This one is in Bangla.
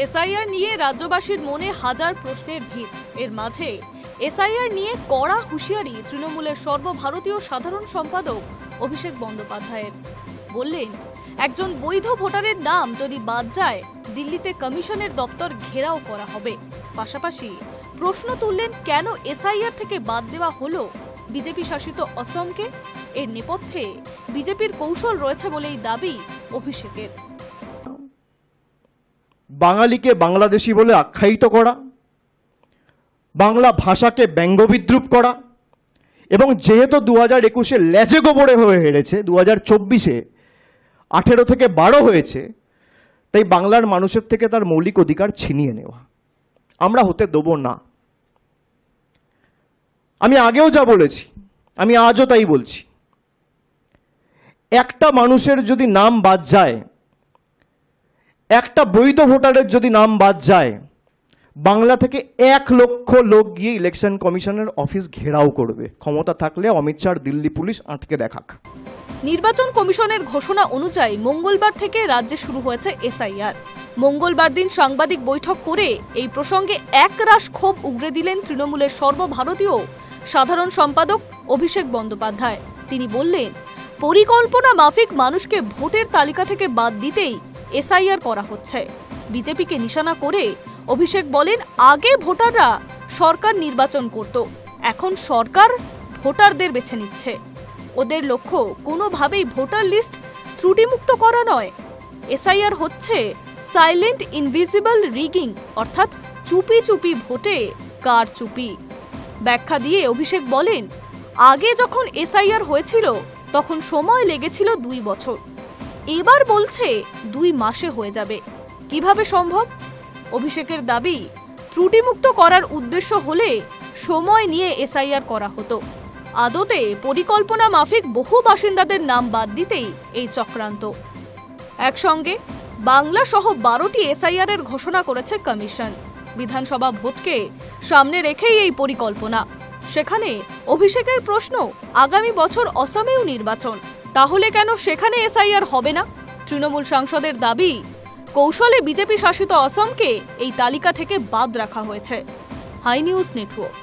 এসআইআর নিয়ে রাজ্যবাসীর মনে হাজার প্রশ্নের ভিড়। এর মাঝে এসআইআর নিয়ে কড়া হুঁশিয়ারি তৃণমূলের সর্বভারতীয় সাধারণ সম্পাদক অভিষেক বন্দ্যোপাধ্যায়ের। বললেন, একজন বৈধ ভোটারের নাম যদি বাদ যায়, দিল্লিতে কমিশনের দপ্তর ঘেরাও করা হবে। পাশাপাশি প্রশ্ন তুললেন, কেন এসআইআর থেকে বাদ দেওয়া হলো বিজেপি শাসিত অসমকে। এর নেপথ্যে বিজেপির কৌশল রয়েছে বলেই দাবি অভিষেকের। বাঙালিকে বাংলাদেশি বলে আখ্যায়িত করা, বাংলা ভাষাকে ব্যঙ্গবিদ্রুপ করা, এবং যেহেতু 2021-এ লেজে গোবরে হয়ে হেরেছে, 2024-এ 18 থেকে 12 হয়েছে, তাই বাংলার মানুষের থেকে তার মৌলিক অধিকার ছিনিয়ে নেওয়া আমরা হতে দেব না। আমি আগেও যা বলেছি, আমি আজও তাই বলছি, একটা মানুষের যদি নাম বাদ যায়, একটা বৈধ ভোটারের যদি নাম বাদ যায়, বাংলা থেকে 1 লক্ষ লোক গিয়ে ইলেকশন কমিশনের অফিস ঘেরাও করবে। ক্ষমতা থাকলে অমিত শাহ দিল্লি পুলিশ আটকে দেখাক। নির্বাচন কমিশনের ঘোষণা অনুযায়ী মঙ্গলবার থেকে রাজ্যে শুরু হয়েছে এসআইআর। মঙ্গলবার দিন সাংবাদিক বৈঠক করে এই প্রসঙ্গে একরাশ ক্ষোভ উগরে দিলেন তৃণমূলের সর্বভারতীয় সাধারণ সম্পাদক অভিষেক বন্দ্যোপাধ্যায়। তিনি বললেন, পরিকল্পনা মাফিক মানুষকে ভোটের তালিকা থেকে বাদ দিতেই এসআইআর করা হচ্ছে। বিজেপিকে নিশানা করে অভিষেক বলেন, আগে ভোটাররা সরকার নির্বাচন করত, এখন সরকার ভোটারদের বেছে নিচ্ছে। ওদের লক্ষ্য কোনোভাবেই ভোটার লিস্ট ত্রুটিমুক্ত করা নয়। এসআইআর হচ্ছে সাইলেন্ট ইনভিজিবল রিগিং, অর্থাৎ চুপি চুপি ভোটে কারচুপি। ব্যাখ্যা দিয়ে অভিষেক বলেন, আগে যখন এসআইআর হয়েছিল তখন সময় লেগেছিল 2 বছর, এবার বলছে 2 মাসে হয়ে যাবে। কিভাবে সম্ভব? অভিষেকের দাবি, ত্রুটিমুক্ত করার উদ্দেশ্য হলে সময় নিয়ে এসআইআর করা হতো। আদতে পরিকল্পনা মাফিক বহু বাসিন্দাদের নাম বাদ দিতেই এই চক্রান্ত। একসঙ্গে বাংলা সহ 12টি এসআইআর এর ঘোষণা করেছে কমিশন। বিধানসভা ভোটকে সামনে রেখেই এই পরিকল্পনা। সেখানে অভিষেকের প্রশ্ন, আগামী বছর অসমেও নির্বাচন, তাহলে কেন সেখানে এসআইআর হবে না? তৃণমূল সাংসদের দাবি, কৌশলে বিজেপি শাসিত অসমকে এই তালিকা থেকে বাদ রাখা হয়েছে। Hi news network.